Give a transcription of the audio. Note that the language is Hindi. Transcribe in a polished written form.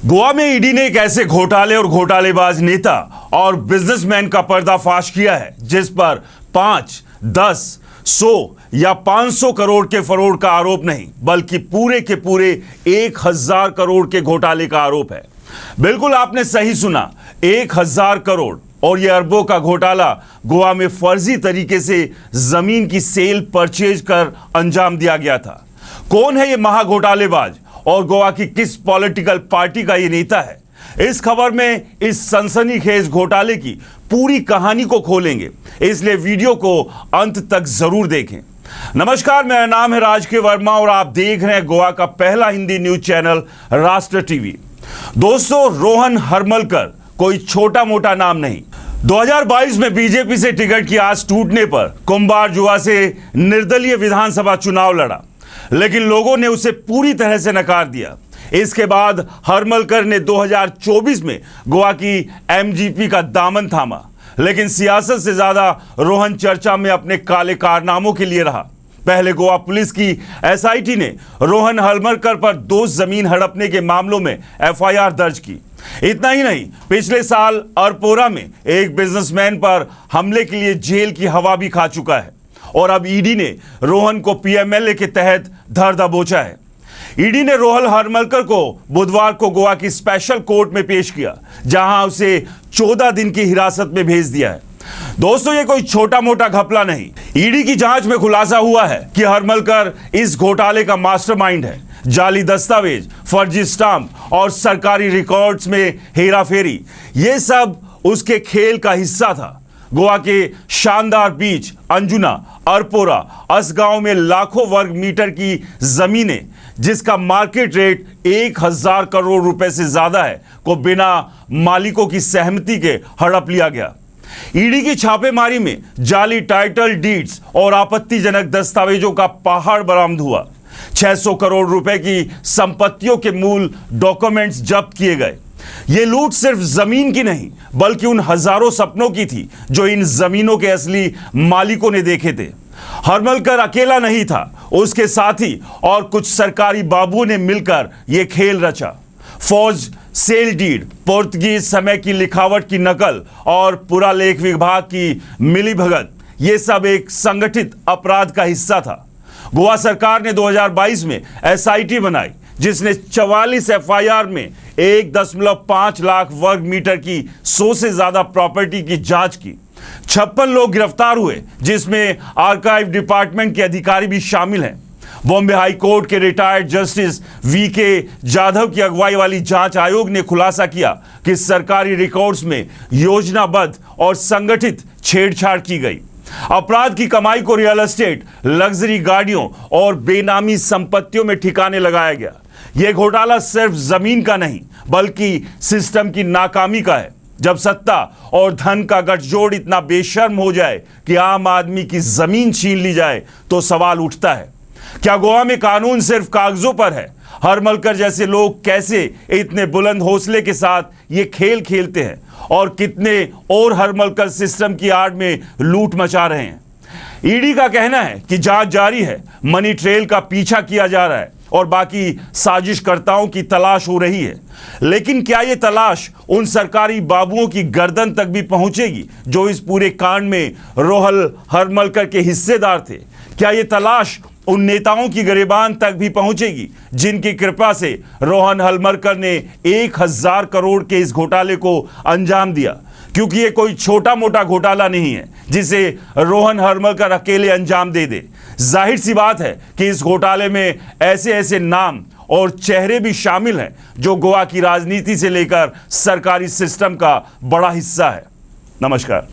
गोवा में ईडी ने एक ऐसे घोटाले और घोटालेबाज नेता और बिजनेसमैन का पर्दाफाश किया है जिस पर 5, 10, 100 या 500 करोड़ के फरोड का आरोप नहीं बल्कि पूरे के पूरे 1000 करोड़ के घोटाले का आरोप है। बिल्कुल आपने सही सुना, 1000 करोड़। और यह अरबों का घोटाला गोवा में फर्जी तरीके से जमीन की सेल परचेज कर अंजाम दिया गया था। कौन है यह महाघोटालेबाज और गोवा की किस पॉलिटिकल पार्टी का यह नेता है? इस खबर में इस सनसनीखेज घोटाले की पूरी कहानी को खोलेंगे, इसलिए वीडियो को अंत तक जरूर देखें। नमस्कार, मेरा नाम है राजकीय वर्मा और आप देख रहे हैं गोवा का पहला हिंदी न्यूज चैनल राष्ट्र टीवी। दोस्तों, रोहन हरमलकर कोई छोटा मोटा नाम नहीं। 2022 में बीजेपी से टिकट की आस टूटने पर कुंभार जुआ से निर्दलीय विधानसभा चुनाव लड़ा, लेकिन लोगों ने उसे पूरी तरह से नकार दिया। इसके बाद हरमलकर ने 2024 में गोवा की एमजीपी का दामन थामा, लेकिन सियासत से ज्यादा रोहन चर्चा में अपने काले कारनामों के लिए रहा। पहले गोवा पुलिस की एसआईटी ने रोहन हरमलकर पर 2 जमीन हड़पने के मामलों में एफआईआर दर्ज की। इतना ही नहीं, पिछले साल अरपोरा में एक बिजनेसमैन पर हमले के लिए जेल की हवा भी खा चुका है और अब ईडी ने रोहन को पीएमएलए के तहत धर दबोचा है। ईडी ने रोहन हरमलकर को बुधवार को गोवा की स्पेशल कोर्ट में पेश किया, जहां उसे 14 दिन की हिरासत में भेज दिया है। दोस्तों, ये कोई छोटा मोटा घपला नहीं। ईडी की जांच में खुलासा हुआ है कि हरमलकर इस घोटाले का मास्टरमाइंड है। जाली दस्तावेज, फर्जी स्टाम्प और सरकारी रिकॉर्ड्स में हेराफेरी, ये सब उसके खेल का हिस्सा था। गोवा के शानदार बीच अंजुना, अरपोरा, असगांव में लाखों वर्ग मीटर की जमीनें, जिसका मार्केट रेट 1000 करोड़ रुपए से ज्यादा है, को बिना मालिकों की सहमति के हड़प लिया गया। ईडी की छापेमारी में जाली टाइटल डीड्स और आपत्तिजनक दस्तावेजों का पहाड़ बरामद हुआ। 600 करोड़ रुपए की संपत्तियों के मूल डॉक्यूमेंट्स जब्त किए गए। यह लूट सिर्फ जमीन की नहीं बल्कि उन हजारों सपनों की थी जो इन जमीनों के असली मालिकों ने देखे थे। हरमलकर अकेला नहीं था, उसके साथी और कुछ सरकारी बाबुओं ने मिलकर यह खेल रचा। फौज, सेल डीड, पुर्तगीज समय की लिखावट की नकल और पुरालेख विभाग की मिलीभगत, यह सब एक संगठित अपराध का हिस्सा था। गोवा सरकार ने 2022 में एसआईटी बनाई, जिसने 44 एफआईआर में 1.5 लाख वर्ग मीटर की 100 से ज्यादा प्रॉपर्टी की जांच की। 56 लोग गिरफ्तार हुए, जिसमें आर्काइव डिपार्टमेंट के अधिकारी भी शामिल हैं। बॉम्बे हाई कोर्ट के रिटायर्ड जस्टिस वीके जाधव की अगुवाई वाली जांच आयोग ने खुलासा किया कि सरकारी रिकॉर्ड्स में योजनाबद्ध और संगठित छेड़छाड़ की गई। अपराध की कमाई को रियल एस्टेट, लग्जरी गाड़ियों और बेनामी संपत्तियों में ठिकाने लगाया गया। यह घोटाला सिर्फ जमीन का नहीं बल्कि सिस्टम की नाकामी का है। जब सत्ता और धन का गठजोड़ इतना बेशर्म हो जाए कि आम आदमी की जमीन छीन ली जाए, तो सवाल उठता है, क्या गोवा में कानून सिर्फ कागजों पर है? हरमलकर जैसे लोग कैसे इतने बुलंद हौसले के साथ ये खेल खेलते हैं और कितने और हरमलकर सिस्टम की आड़ में लूट मचा रहे हैं? ईडी का कहना है कि जांच जारी है, मनी ट्रेल का पीछा किया जा रहा है और बाकी साजिशकर्ताओं की तलाश हो रही है। लेकिन क्या यह तलाश उन सरकारी बाबुओं की गर्दन तक भी पहुंचेगी जो इस पूरे कांड में रोहन हरमलकर के हिस्सेदार थे? क्या यह तलाश उन नेताओं की गिरेबान तक भी पहुंचेगी जिनकी कृपा से रोहन हरमलकर ने 1000 करोड़ के इस घोटाले को अंजाम दिया? क्योंकि यह कोई छोटा मोटा घोटाला नहीं है जिसे रोहन हरमलकर अकेले अंजाम दे दे। जाहिर सी बात है कि इस घोटाले में ऐसे ऐसे नाम और चेहरे भी शामिल हैं जो गोवा की राजनीति से लेकर सरकारी सिस्टम का बड़ा हिस्सा है। नमस्कार।